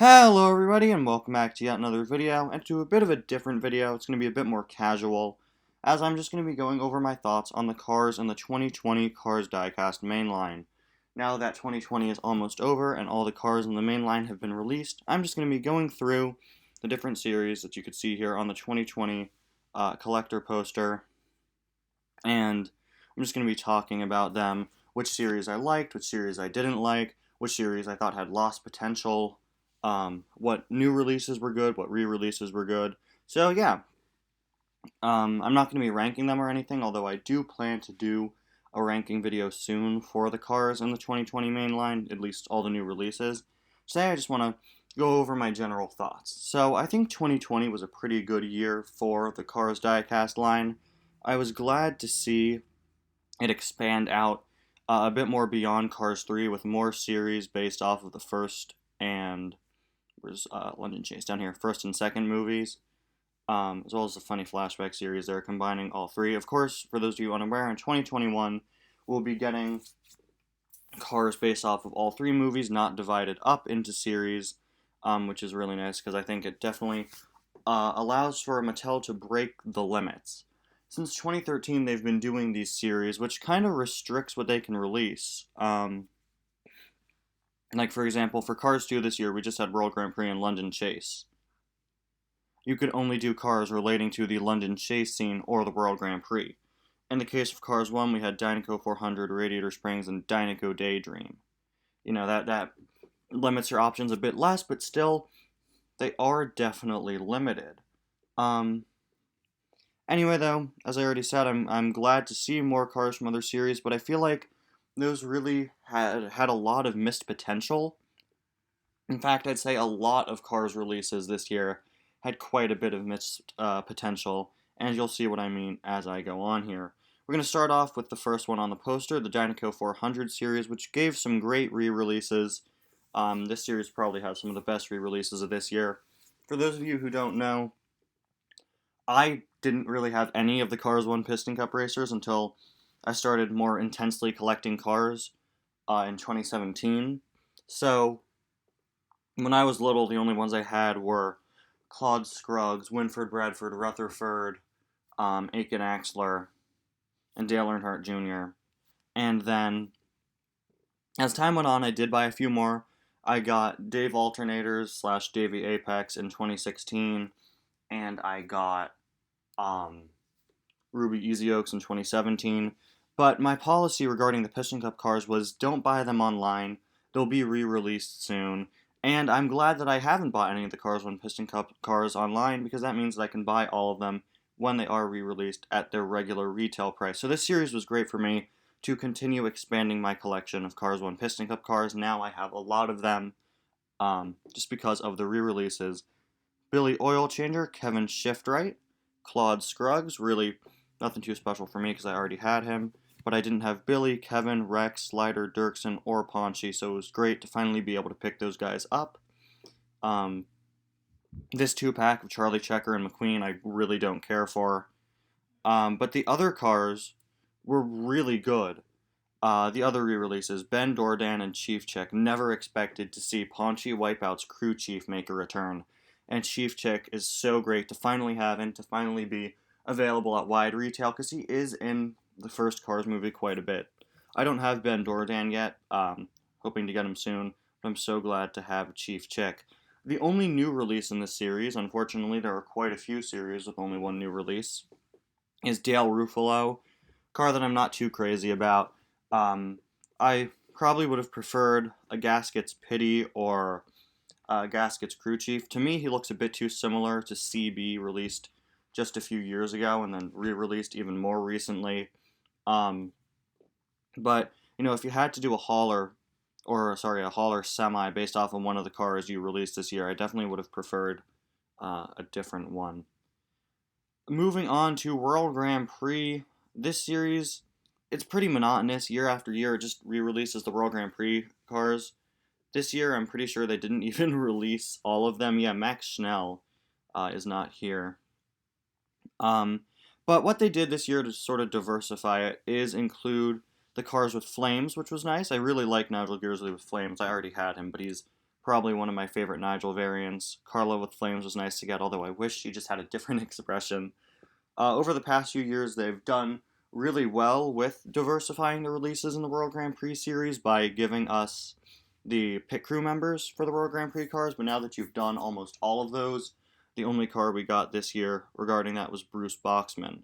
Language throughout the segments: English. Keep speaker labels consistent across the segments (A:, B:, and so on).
A: Hello everybody and welcome back to yet another video, and to a bit of a different video. It's going to be a bit more casual, as I'm just going to be going over my thoughts on the cars in the 2020 Cars Diecast mainline. Now that 2020 is almost over and all the cars in the mainline have been released, I'm just going to be going through the different series that you could see here on the 2020 collector poster, and I'm just going to be talking about them, which series I liked, which series I didn't like, which series I thought had lost potential, what new releases were good, what re-releases were good. So yeah, I'm not going to be ranking them or anything, although I do plan to do a ranking video soon for the cars in the 2020 mainline, at least all the new releases. Today I just want to go over my general thoughts. So I think 2020 was a pretty good year for the Cars Diecast line. I was glad to see it expand out a bit more beyond Cars 3 with more series based off of the first and where's London Chase down here, first and second movies, as well as the funny flashback series. They're combining all three. Of course, for those of you unaware, in 2021, we'll be getting cars based off of all three movies, not divided up into series, which is really nice because I think it definitely allows for Mattel to break the limits. Since 2013, they've been doing these series, which kind of restricts what they can release. Like, for example, for Cars 2 this year, we just had World Grand Prix and London Chase. You could only do cars relating to the London Chase scene or the World Grand Prix. In the case of Cars 1, we had Dynaco 400, Radiator Springs, and Dynaco Daydream. You know, that limits your options a bit less, but still, they are definitely limited. Anyway, though, as I already said, I'm glad to see more cars from other series, but I feel like those really had a lot of missed potential. In fact, I'd say a lot of Cars releases this year had quite a bit of missed potential, and you'll see what I mean as I go on here. We're going to start off with the first one on the poster, the Dynaco 400 series, which gave some great re-releases. This series probably has some of the best re-releases of this year. For those of you who don't know, I didn't really have any of the Cars 1 Piston Cup racers until I started more intensely collecting cars in 2017. So, when I was little, the only ones I had were Claude Scruggs, Winford Bradford, Rutherford, Aiken Axler, and Dale Earnhardt Jr. And then, as time went on, I did buy a few more. I got Dave Alternators / Davey Apex in 2016, and I got Ruby Easy Oaks in 2017. But my policy regarding the Piston Cup cars was don't buy them online. They'll be re-released soon. And I'm glad that I haven't bought any of the Cars 1 Piston Cup cars online, because that means that I can buy all of them when they are re-released at their regular retail price. So this series was great for me to continue expanding my collection of Cars 1 Piston Cup cars. Now I have a lot of them just because of the re-releases. Billy Oil Changer, Kevin Shiftwright, Claude Scruggs, really nothing too special for me because I already had him. But I didn't have Billy, Kevin, Rex, Slider, Dirksen, or Paunchy, so it was great to finally be able to pick those guys up. This 2-pack of Charlie Checker and McQueen I really don't care for. But the other cars were really good. The other re-releases, Ben Dordan and Chief Chick, never expected to see Paunchy Wipeout's crew chief make a return. And Chief Chick is so great to finally have and to finally be available at wide retail, because he is in the first Cars movie quite a bit. I don't have Ben Dordan yet, hoping to get him soon, but I'm so glad to have Chief Chick. The only new release in this series, unfortunately there are quite a few series with only one new release, is Dale Ruffalo, car that I'm not too crazy about. I probably would have preferred a Gaskets Pity or Gaskets Crew Chief. To me, he looks a bit too similar to CB, released just a few years ago and then re-released even more recently. But, you know, if you had to do a hauler semi based off of one of the cars you released this year, I definitely would have preferred a different one. Moving on to World Grand Prix, this series, it's pretty monotonous. Year after year, it just re-releases the World Grand Prix cars. This year, I'm pretty sure they didn't even release all of them. Yeah, Max Schnell is not here. But what they did this year to sort of diversify it is include the cars with flames, which was nice. I really like Nigel Gearsley with flames. I already had him, but he's Probably one of my favorite Nigel variants. Carlo with Flames was nice to get, although I wish she just had a different expression. Over the past few years, they've done really well with diversifying the releases in the World Grand Prix series by giving us the pit crew members for the World Grand Prix cars, but now that you've done almost all of those, the only car we got this year regarding that was Bruce Boxman.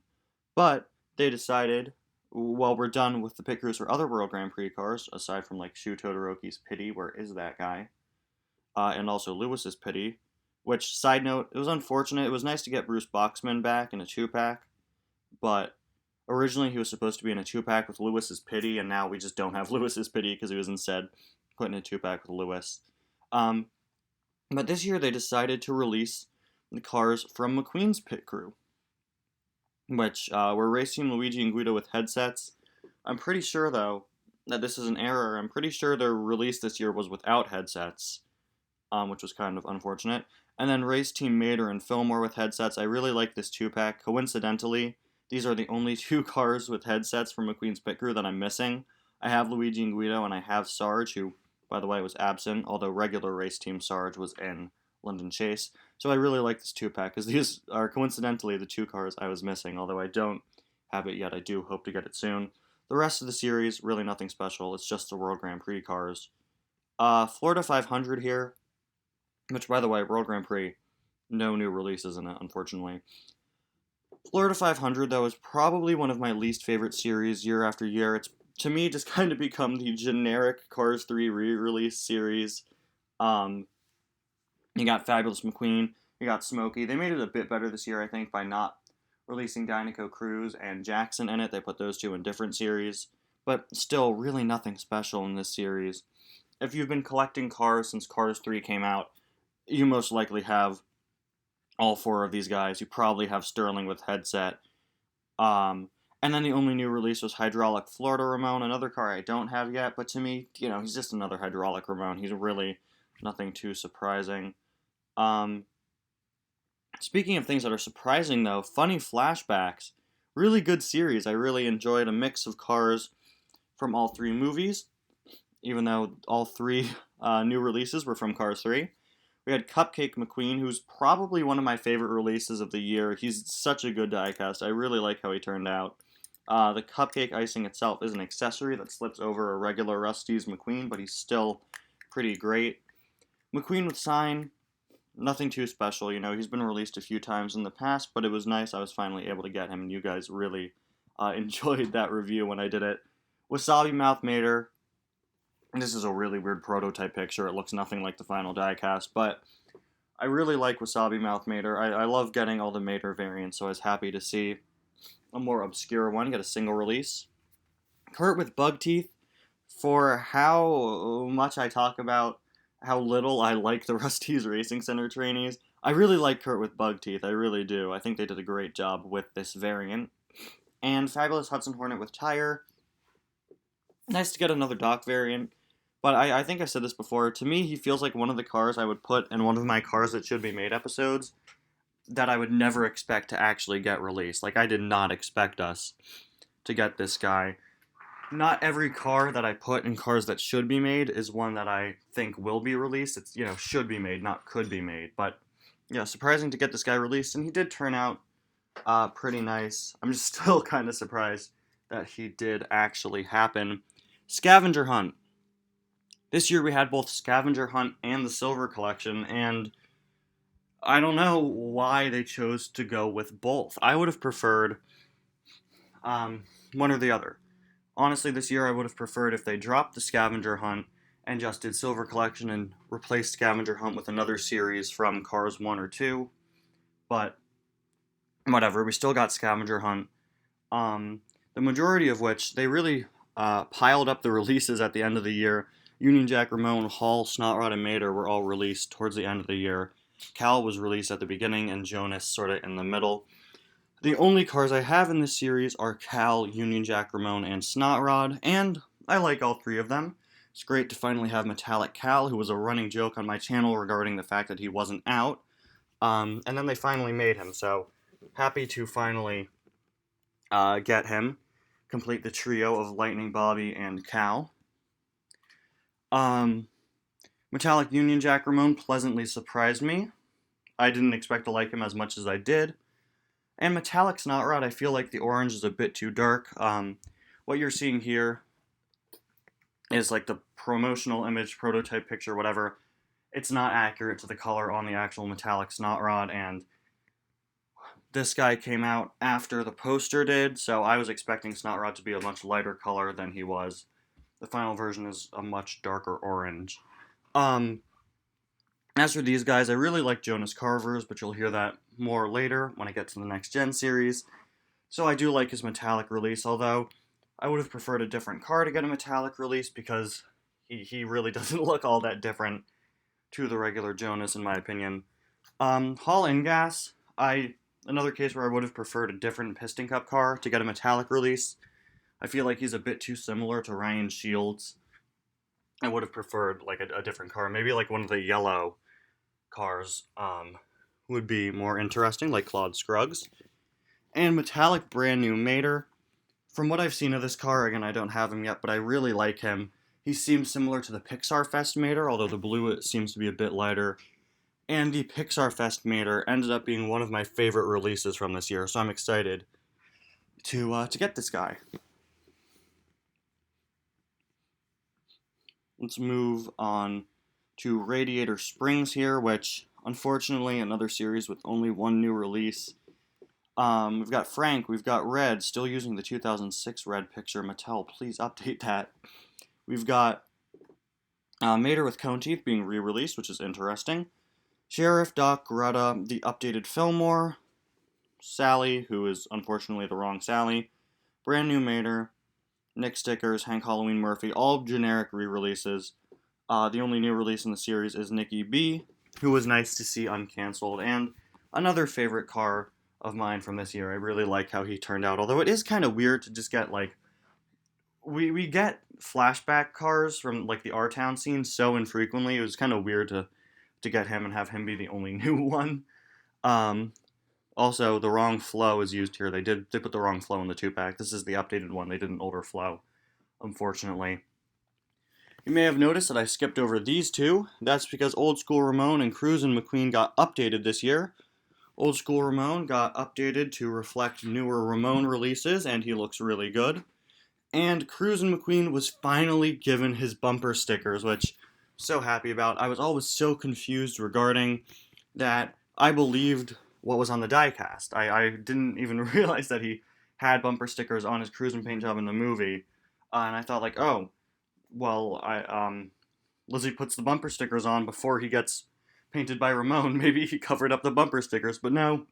A: But they decided, well, we're done with the pit crews for other World Grand Prix cars, aside from like Shu Todoroki's Pity, where is that guy? And also Lewis's Pity. Which, side note, it was unfortunate. It was nice to get Bruce Boxman back in a 2-pack, but originally he was supposed to be in a 2-pack with Lewis's Pity, and now we just don't have Lewis's Pity because he was instead put in a 2-pack with Lewis. But this year they decided to release the cars from McQueen's pit crew, which were Race Team Luigi and Guido with headsets. I'm pretty sure, though, that this is an error. I'm pretty sure their release this year was without headsets, which was kind of unfortunate. And then Race Team Mater and Fillmore with headsets. I really like this 2-pack. Coincidentally, these are the only 2 cars with headsets from McQueen's pit crew that I'm missing. I have Luigi and Guido, and I have Sarge, who, by the way, was absent, although regular Race Team Sarge was in London Chase. So I really like this 2-pack, because these are coincidentally the 2 cars I was missing, although I don't have it yet. I do hope to get it soon. The rest of the series, really nothing special. It's just the World Grand Prix cars. Florida 500 here, which, by the way, World Grand Prix, no new releases in it, unfortunately. Florida 500, though, is probably one of my least favorite series year after year. It's, to me, just kind of become the generic Cars 3 re-release series. You got Fabulous McQueen, you got Smokey. They made it a bit better this year, I think, by not releasing Dynaco Cruz and Jackson in it. They put those 2 in different series. But still, really nothing special in this series. If you've been collecting cars since Cars 3 came out, you most likely have all 4 of these guys. You probably have Sterling with headset. And then the only new release was Hydraulic Florida Ramon, another car I don't have yet, but to me, he's just another Hydraulic Ramon. He's really nothing too surprising. Speaking of things that are surprising, though, Funny Flashbacks. Really good series. I really enjoyed a mix of cars from all 3 movies, even though all 3 new releases were from Cars 3. We had Cupcake Mcqueen, who's probably one of my favorite releases of the year. He's such a good diecast. I really like how he turned out. The cupcake icing itself is an accessory that slips over a regular Rusty's McQueen, but he's still pretty great. McQueen with sign, nothing too special. He's been released a few times in the past, but it was nice. I was finally able to get him, and you guys really enjoyed that review when I did it. Wasabi Mouth Mater. This is a really weird prototype picture. It looks nothing like the final diecast, but I really like Wasabi Mouth Mater. I love getting all the Mater variants, so I was happy to see a more obscure one get a single release. Kurt with bug teeth. For how much I talk about how little I like the Rusty's Racing Center trainees, I really like Kurt with bug teeth. I really do. I think they did a great job with this variant. And Fabulous Hudson Hornet with tire. Nice to get another Doc variant. But I think I said this before. To me, he feels like one of the cars I would put in one of my Cars That Should Be Made episodes that I would never expect to actually get released. Like, I did not expect us to get this guy. Not every car that I put in Cars That Should Be Made is one that I think will be released. It's, should be made, not could be made. But, surprising to get this guy released, and he did turn out pretty nice. I'm just still kind of surprised that he did actually happen. Scavenger Hunt. This year we had both Scavenger Hunt and the Silver Collection, and I don't know why they chose to go with both. I would have preferred one or the other. Honestly, this year I would have preferred if they dropped the Scavenger Hunt and just did Silver Collection and replaced Scavenger Hunt with another series from Cars 1 or 2. But whatever, we still got Scavenger Hunt. The majority of which, they really piled up the releases at the end of the year. Union Jack, Ramon, Hall, Snot Rod, and Mater were all released towards the end of the year. Cal was released at the beginning, and Jonas sort of in the middle. The only cars I have in this series are Cal, Union Jack, Ramon, and Snot Rod, and I like all 3 of them. It's great to finally have Metallic Cal, who was a running joke on my channel regarding the fact that he wasn't out. And then they finally made him, so happy to finally get him. Complete the trio of Lightning, Bobby, and Cal. Metallic Union Jack Ramon pleasantly surprised me. I didn't expect to like him as much as I did. And Metallic Snot Rod, I feel like the orange is a bit too dark. What you're seeing here is like the promotional image, prototype picture, whatever. It's not accurate to the color on the actual Metallic Snot Rod, and this guy came out after the poster did, so I was expecting Snot Rod to be a much lighter color than he was. The final version is a much darker orange. As for these guys, I really like Jonas Carver's, but you'll hear that more later when I get to the Next Gen series. So I do like his metallic release, although I would have preferred a different car to get a metallic release because he really doesn't look all that different to the regular Jonas, in my opinion. Hall Ingas, another case where I would have preferred a different Piston Cup car to get a metallic release. I feel like he's a bit too similar to Ryan Shields. I would have preferred like a different car, maybe like one of the yellow cars would be more interesting, like Claude Scruggs. And metallic brand new Mater. From what I've seen of this car, again, I don't have him yet, but I really like him. He seems similar to the Pixar Fest Mater, although the blue seems to be a bit lighter. And the Pixar Fest Mater ended up being one of my favorite releases from this year, so I'm excited to get this guy. Let's move on to Radiator Springs here, which, unfortunately, another series with only one new release. We've got Frank, we've got Red, still using the 2006 Red picture. Mattel, please update that. We've got Mater with Cone Teeth being re-released, which is interesting. Sheriff, Doc, Greta, the updated Fillmore, Sally, who is unfortunately the wrong Sally, brand new Mater, Nick Stickers, Hank Halloween Murphy, all generic re-releases. The only new release in the series is Nikki B, who was nice to see uncanceled, and another favorite car of mine from this year. I really like how he turned out, although it is kind of weird to just get, like, we get flashback cars from, like, the R-Town scene so infrequently. It was kind of weird to get him and have him be the only new one. Also, the wrong flow is used here. They put the wrong flow in the 2-pack. This is the updated one. They did an older flow, unfortunately. You may have noticed that I skipped over these two. That's because Old School Ramon and Cruisin' McQueen got updated this year. Old School Ramon got updated to reflect newer Ramon releases, and he looks really good. And Cruisin' McQueen was finally given his bumper stickers, which I'm so happy about. I was always so confused regarding that. I believed what was on the diecast. I didn't even realize that he had bumper stickers on his Cruisin' paint job in the movie. And I thought, like, oh, well, Lizzie puts the bumper stickers on before he gets painted by Ramon. Maybe he covered up the bumper stickers, but no.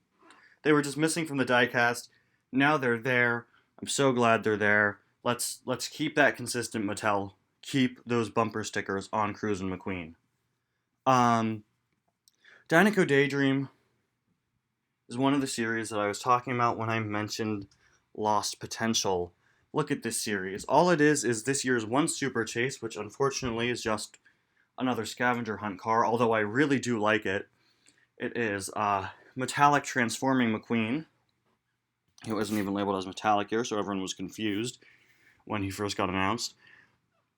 A: They were just missing from the diecast. Now they're there. I'm so glad they're there. Let's keep that consistent, Mattel. Keep those bumper stickers on Cruisin' McQueen. Dynaco Daydream is one of the series that I was talking about when I mentioned Lost Potential. Look at this series. All it is this year's one Super Chase, which unfortunately is just another Scavenger Hunt car, although I really do like it. It is Metallic Transforming McQueen. He wasn't even labeled as Metallic here, so everyone was confused when he first got announced.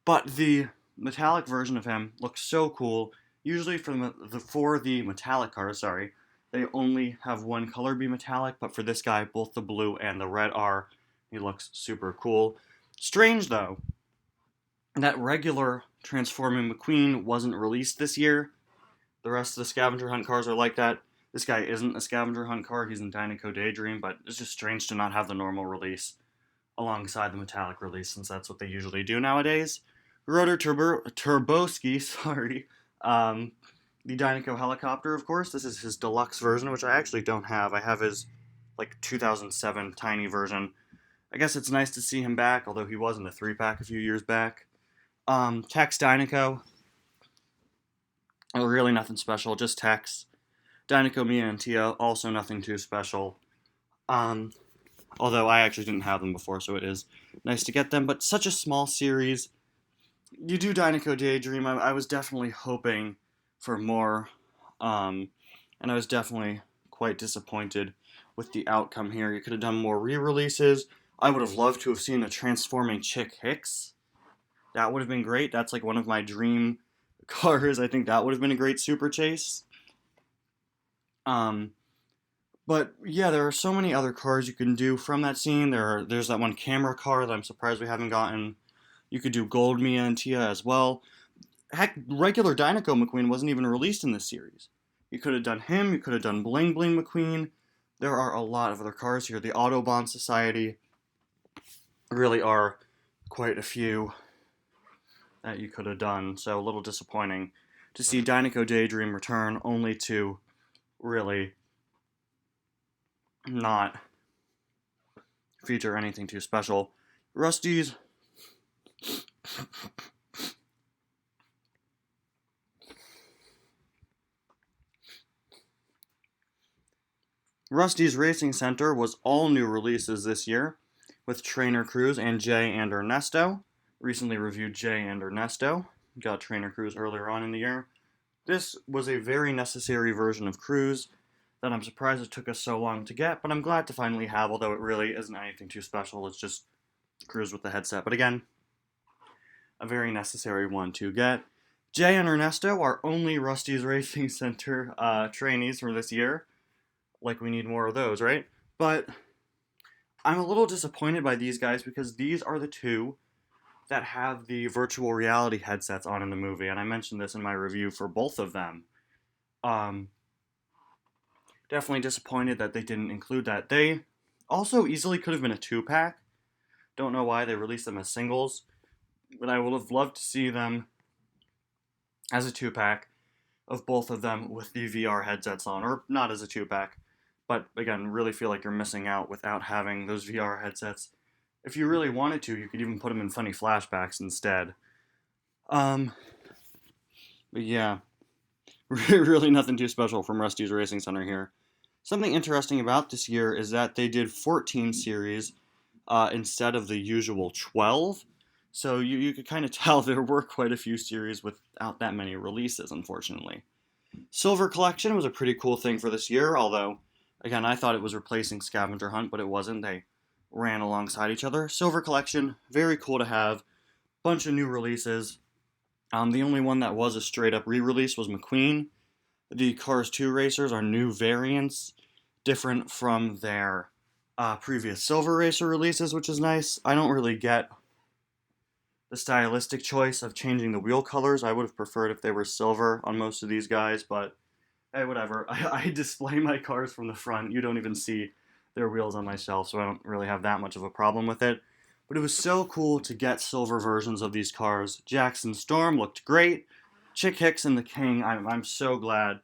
A: But the metallic version of him looks so cool. Usually for the metallic cars, they only have one color be metallic, but for this guy, both the blue and the red are. He looks super cool. Strange, though, that regular Transforming McQueen wasn't released this year. The rest of the Scavenger Hunt cars are like that. This guy isn't a Scavenger Hunt car, he's in Dynaco Daydream, but it's just strange to not have the normal release alongside the metallic release, since that's what they usually do nowadays. Rotor Turboski, the Dynaco Helicopter, of course. This is his deluxe version, which I actually don't have. I have his, 2007 tiny version. I guess it's nice to see him back, although he was in the 3-pack a few years back. Tex Dynaco. Really nothing special, just Tex. Dynaco Mia and Tia, also nothing too special. Although I actually didn't have them before, so it is nice to get them. But such a small series. You do Dynaco Daydream. I was definitely hoping for more. And I was definitely quite disappointed with the outcome here. You could have done more re-releases. I would have loved to have seen a transforming Chick Hicks. That would have been great. That's like one of my dream cars, I think that would have been a great super chase. But yeah, there are so many other cars you can do from that scene. There's that one camera car that I'm surprised we haven't gotten. You could do Gold Mia and Tia as well. Heck, regular Dynaco McQueen wasn't even released in this series. You could have done him, you could have done Bling Bling McQueen. There are a lot of other cars here. The Autobahn Society really are quite a few that you could have done, so a little disappointing to see Dynaco Daydream return only to really not feature anything too special. Rusty's Racing Center was all new releases this year, with Trainer Cruz and Jay and Ernesto. Recently reviewed Jay and Ernesto. Got Trainer Cruz earlier on in the year. This was a very necessary version of Cruz that I'm surprised it took us so long to get, but I'm glad to finally have, although it really isn't anything too special. It's just Cruz with the headset. But again, a very necessary one to get. Jay and Ernesto are only Rusty's Racing Center trainees for this year. Like, we need more of those, right? But I'm a little disappointed by these guys because these are the two that have the virtual reality headsets on in the movie, and I mentioned this in my review for both of them. Definitely disappointed that they didn't include that. They also easily could have been a 2-pack. Don't know why they released them as singles, but I would have loved to see them as a 2-pack of both of them with the VR headsets on, or not as a 2-pack, but again, really feel like you're missing out without having those VR headsets. If you really wanted to, you could even put them in funny flashbacks instead. But yeah, really nothing too special from Rusty's Racing Center here. Something interesting about this year is that they did 14 series instead of the usual 12. So you could kind of tell there were quite a few series without that many releases, unfortunately. Silver Collection was a pretty cool thing for this year, although, again, I thought it was replacing Scavenger Hunt, but it wasn't. They ran alongside each other. Silver Collection, very cool to have. Bunch of new releases. The only one that was a straight-up re-release was McQueen. The Cars 2 racers are new variants, different from their previous Silver Racer releases, which is nice. I don't really get the stylistic choice of changing the wheel colors. I would have preferred if they were silver on most of these guys, but hey, whatever. I display my cars from the front. You don't even see their wheels on my shelf, so I don't really have that much of a problem with it. But it was so cool to get silver versions of these cars. Jackson Storm looked great. Chick Hicks and the King, I'm so glad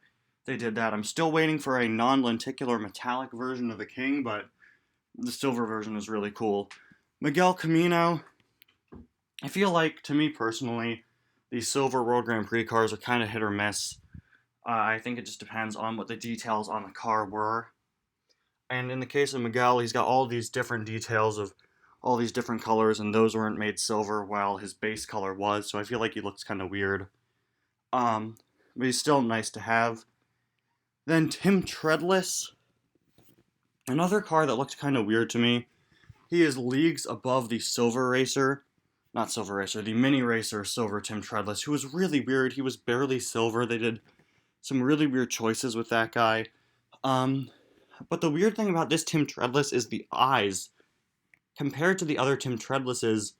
A: they did that. I'm still waiting for a non-lenticular metallic version of the King, but the silver version is really cool. Miguel Camino, I feel like, to me personally, these silver World Grand Prix cars are kind of hit or miss. I think it just depends on what the details on the car were. And in the case of Miguel, he's got all these different details of all these different colors, and those weren't made silver while his base color was, so I feel like he looks kind of weird. But he's still nice to have. Then Tim Treadless, another car that looked kind of weird to me. He is leagues above the the mini racer Silver Tim Treadless, who was really weird. He was barely silver. They did some really weird choices with that guy. But the weird thing about this Tim Treadless is the eyes. Compared to the other Tim Treadlesses,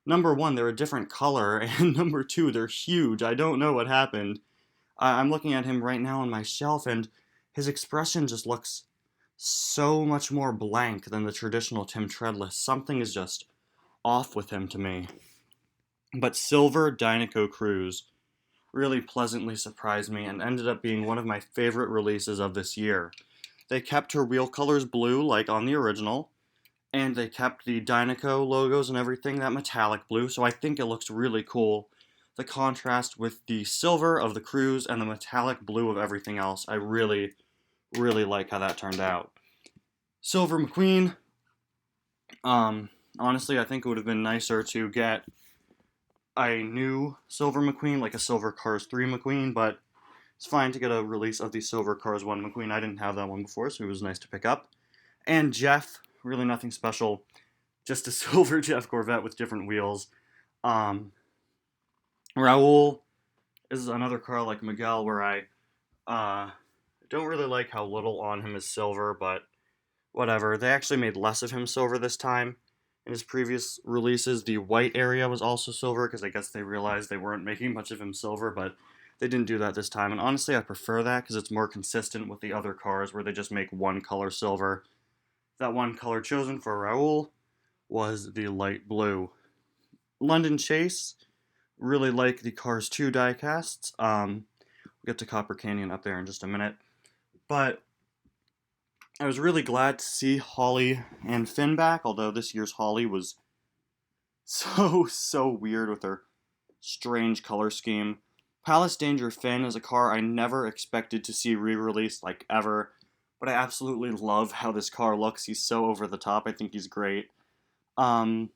A: number one, they're a different color, and number two, they're huge. I don't know what happened. I'm looking at him right now on my shelf, and his expression just looks so much more blank than the traditional Tim Treadless. Something is just off with him to me. But Silver Dynaco Cruz really pleasantly surprised me and ended up being one of my favorite releases of this year. They kept her wheel colors blue like on the original, and they kept the Dynaco logos and everything that metallic blue, so I think it looks really cool. The contrast with the silver of the Cruz and the metallic blue of everything else, I really, really like how that turned out. Silver McQueen, honestly, I think it would have been nicer to get a new Silver McQueen, like a Silver Cars 3 McQueen, but it's fine to get a release of the Silver Cars 1 McQueen. I didn't have that one before, so it was nice to pick up. And Jeff, really nothing special, just a silver Jeff Corvette with different wheels. Raul is another car like Miguel where I don't really like how little on him is silver, but whatever. They actually made less of him silver this time. In his previous releases, the white area was also silver because I guess they realized they weren't making much of him silver, but they didn't do that this time. And honestly, I prefer that because it's more consistent with the other cars where they just make one color silver. That one color chosen for Raul was the light blue. London Chase, really like the Cars 2 diecasts. We'll get to Copper Canyon up there in just a minute. But I was really glad to see Holly and Finn back, although this year's Holly was so weird with her strange color scheme. Palace Danger Finn is a car I never expected to see re-released, like, ever. But I absolutely love how this car looks. He's so over the top. I think he's great. Another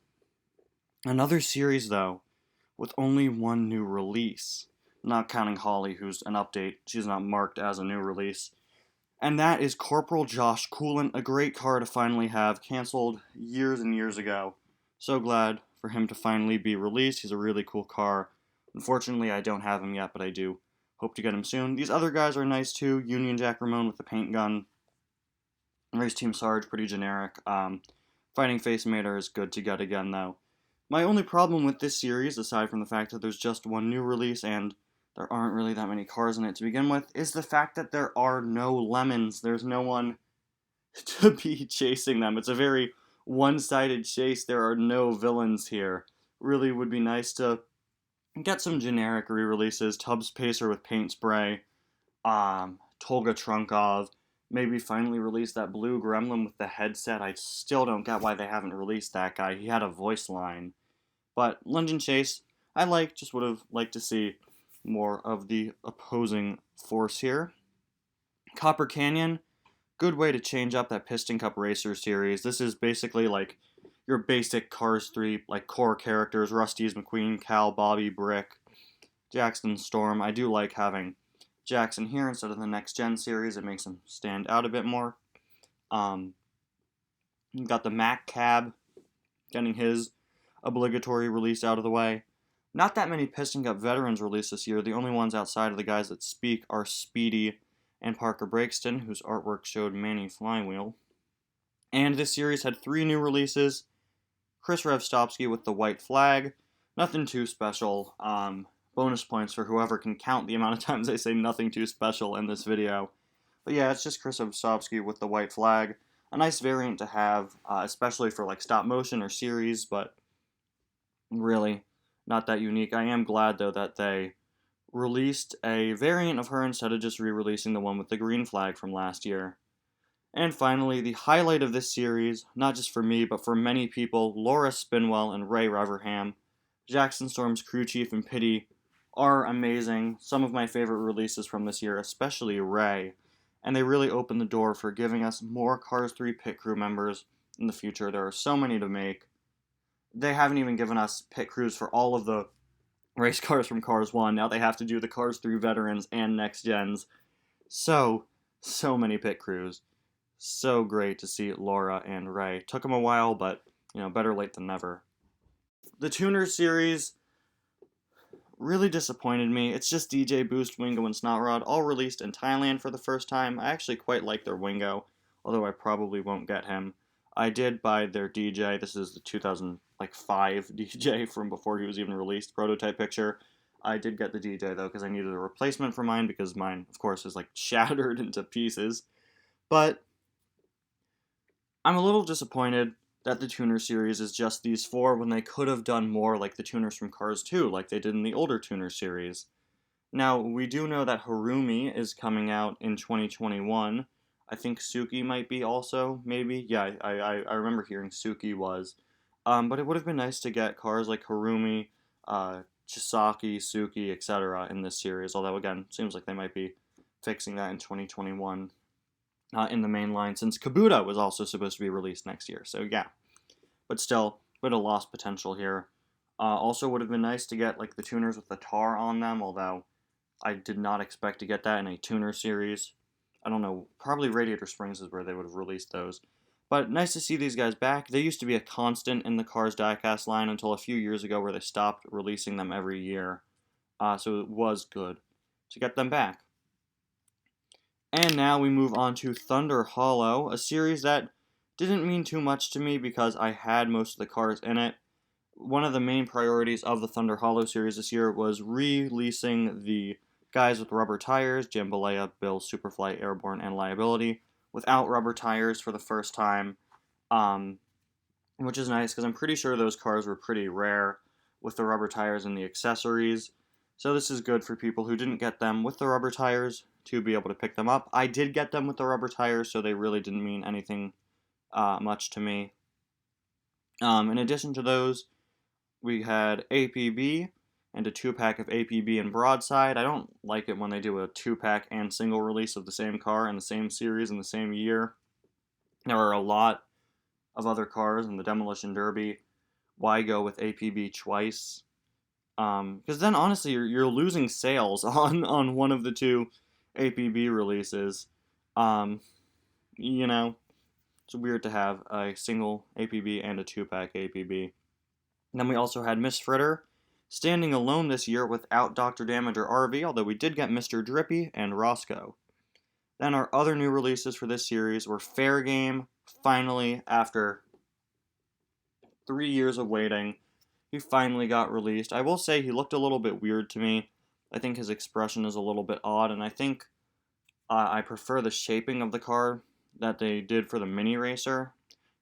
A: series, though, with only one new release. Not counting Holly, who's an update. She's not marked as a new release. And that is Corporal Josh Coolant, a great car to finally have, canceled years and years ago. So glad for him to finally be released. He's a really cool car. Unfortunately, I don't have him yet, but I do hope to get him soon. These other guys are nice too. Union Jack Ramon with the paint gun. Race Team Sarge, pretty generic. Fighting Face Mater is good to get again, though. My only problem with this series, aside from the fact that there's just one new release and there aren't really that many cars in it to begin with, is the fact that there are no lemons. There's no one to be chasing them. It's a very one-sided chase. There are no villains here. Really would be nice to get some generic re-releases. Tubbs Pacer with paint spray. Tolga Trunkov. Maybe finally release that blue gremlin with the headset. I still don't get why they haven't released that guy. He had a voice line. But London Chase, just would have liked to see more of the opposing force here. Copper Canyon, good way to change up that Piston Cup Racer series. This is basically like your basic Cars 3 like core characters, Rusty's McQueen, Cal, Bobby, Brick, Jackson, Storm. I do like having Jackson here instead of the Next Gen series. It makes him stand out a bit more. You've got the Mac Cab getting his obligatory release out of the way. Not that many Piston Cup veterans released this year. The only ones outside of the guys that speak are Speedy and Parker Breakston, whose artwork showed Manny Flywheel. And this series had 3 new releases. Chris Revstopski with the white flag. Nothing too special. Bonus points for whoever can count the amount of times I say nothing too special in this video. But yeah, it's just Chris Revstopski with the white flag. A nice variant to have, especially for like stop motion or series, but really not that unique. I am glad, though, that they released a variant of her instead of just re-releasing the one with the green flag from last year. And finally, the highlight of this series, not just for me, but for many people, Laura Spinwell and Ray Reverham. Jackson Storm's crew chief and Pity are amazing. Some of my favorite releases from this year, especially Ray. And they really opened the door for giving us more Cars 3 pit crew members in the future. There are so many to make. They haven't even given us pit crews for all of the race cars from Cars 1. Now they have to do the Cars 3 veterans and Next Gens. So many pit crews. So great to see Laura and Ray. Took them a while, but, better late than never. The Tuner series really disappointed me. It's just DJ Boost, Wingo, and Snot Rod, all released in Thailand for the first time. I actually quite like their Wingo, although I probably won't get him. I did buy their DJ. This is the 2005 DJ from before he was even released, prototype picture. I did get the DJ, though, because I needed a replacement for mine, because mine, of course, is, shattered into pieces. But I'm a little disappointed that the Tuner series is just these 4 when they could have done more like the tuners from Cars 2, like they did in the older Tuner series. Now, we do know that Harumi is coming out in 2021. I think Suki might be also, maybe. Yeah, I remember hearing Suki was. But it would have been nice to get cars like Harumi, Chisaki, Suki, etc. in this series. Although, again, seems like they might be fixing that in 2021 in the main line, since Kabuta was also supposed to be released next year. So, yeah. But still, bit of lost potential here. Also would have been nice to get, the tuners with the tar on them, although I did not expect to get that in a tuner series. I don't know, probably Radiator Springs is where they would have released those. But nice to see these guys back. They used to be a constant in the Cars diecast line until a few years ago where they stopped releasing them every year. so it was good to get them back. And now we move on to Thunder Hollow, a series that didn't mean too much to me because I had most of the cars in it. One of the main priorities of the Thunder Hollow series this year was releasing the guys with rubber tires, Jambalaya, Bill, Superfly, Airborne, and Liability, without rubber tires for the first time, which is nice because I'm pretty sure those cars were pretty rare with the rubber tires and the accessories. So this is good for people who didn't get them with the rubber tires to be able to pick them up. I did get them with the rubber tires, so they really didn't mean anything much to me. In addition to those, we had APB and a 2-pack of APB and Broadside. I don't like it when they do a 2-pack and single release of the same car in the same series in the same year. There are a lot of other cars in the Demolition Derby. Why go with APB twice? Because then honestly you're losing sales on one of the two APB releases. You know, it's weird to have a single APB and a 2-pack APB. And then we also had Miss Fritter standing alone this year without Dr. Damage or RV, although we did get Mr. Drippy and Roscoe. Then our other new releases for this series were Fair Game, finally, after 3 years of waiting. He finally got released. I will say he looked a little bit weird to me. I think his expression is a little bit odd, and I think I prefer the shaping of the car that they did for the mini racer.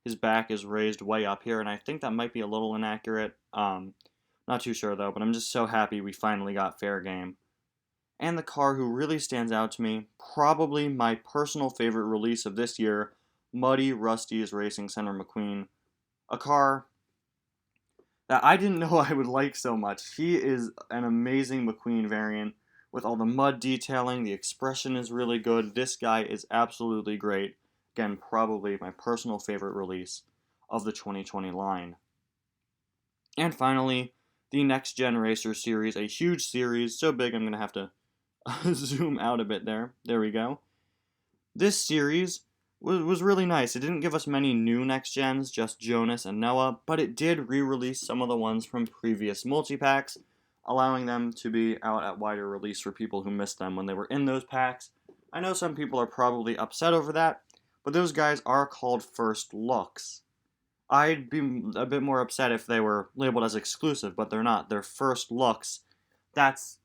A: His back is raised way up here, and I think that might be a little inaccurate. Not too sure though, but I'm just so happy we finally got Fair Game. And the car who really stands out to me, probably my personal favorite release of this year, Muddy Rusty's Racing Center McQueen. A car that I didn't know I would like so much. He is an amazing McQueen variant with all the mud detailing. The expression is really good. This guy is absolutely great. Again, probably my personal favorite release of the 2020 line. And finally, the Next Gen Racer series, a huge series, so big I'm going to have to zoom out a bit there. There we go. This series was really nice. It didn't give us many new Next Gens, just Jonas and Noah, but it did re-release some of the ones from previous multi-packs, allowing them to be out at wider release for people who missed them when they were in those packs. I know some people are probably upset over that, but those guys are called first looks. I'd be a bit more upset if they were labeled as exclusive, but they're not. They're first looks. That's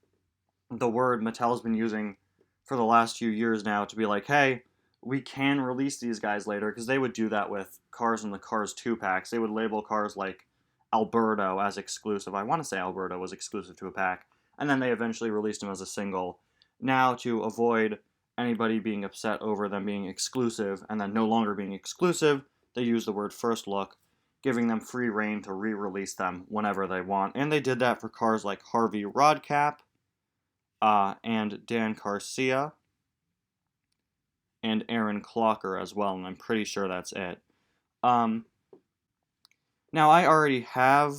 A: the word Mattel's been using for the last few years now to be like, hey, we can release these guys later, because they would do that with cars in the Cars 2 packs. They would label cars like Alberto as exclusive. I want to say Alberto was exclusive to a pack, and then they eventually released him as a single. Now, to avoid anybody being upset over them being exclusive and then no longer being exclusive, they use the word first look, giving them free reign to re-release them whenever they want. And they did that for cars like Harvey Rodcap, and Dan Garcia, and Aaron Clocker as well, and I'm pretty sure that's it. Now, I already have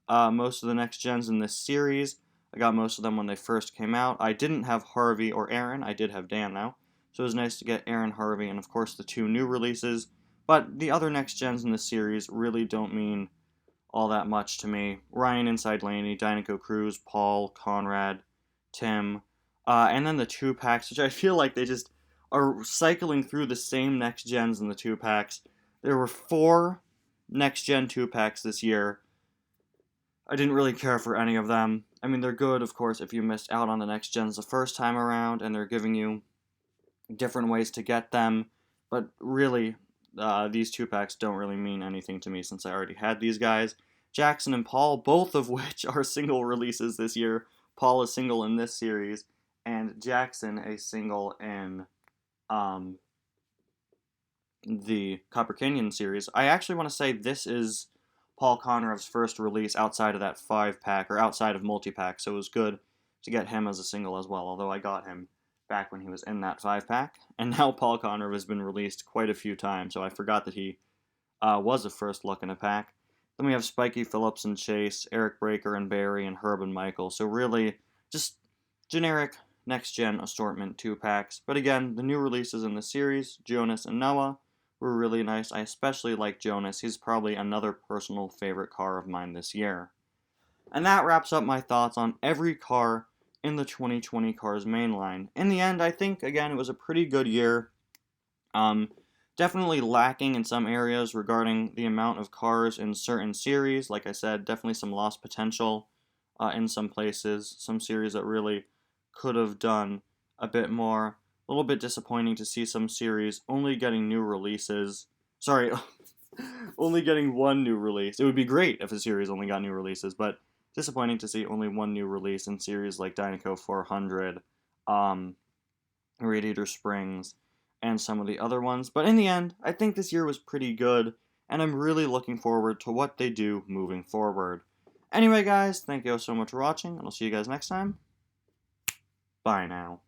A: most of the Next Gens in this series. I got most of them when they first came out. I didn't have Harvey or Aaron. I did have Dan, though. So it was nice to get Aaron, Harvey, and of course the 2 new releases. But the other Next Gens in the series really don't mean all that much to me. Ryan Inside Laney, Dynaco Cruz, Paul, Conrad, Tim, and then the 2 packs, which I feel like they just are cycling through the same Next Gens in the 2 packs. There were 4 Next Gen 2 packs this year. I didn't really care for any of them. I mean, they're good, of course, if you missed out on the Next Gens the first time around, and they're giving you different ways to get them, but really, these 2 packs don't really mean anything to me since I already had these guys. Jackson and Paul, both of which are single releases this year. Paul is single in this series, and Jackson a single in the Copper Canyon series. I actually want to say this is Paul Conrav's first release outside of that 5-pack, or outside of multi-pack, so it was good to get him as a single as well, although I got him back when he was in that 5-pack. And now Paul Conrav has been released quite a few times, so I forgot that he was a first look in a pack. Then we have Spiky Phillips and Chase, Eric Breaker and Barry, and Herb and Michael. So really, just generic next-gen assortment 2-packs. But again, the new releases in the series, Jonas and Noah, were really nice. I especially like Jonas. He's probably another personal favorite car of mine this year. And that wraps up my thoughts on every car in the 2020 Cars mainline. In the end, I think, again, it was a pretty good year. Definitely lacking in some areas regarding the amount of cars in certain series. Like I said, definitely some lost potential in some places. Some series that really could have done a bit more. A little bit disappointing to see some series only getting new releases. Sorry, only getting one new release. It would be great if a series only got new releases, but disappointing to see only one new release in series like Dynaco 400, Radiator Springs, and some of the other ones. But in the end, I think this year was pretty good, and I'm really looking forward to what they do moving forward. Anyway, guys, thank you so much for watching, and I'll see you guys next time. Bye now.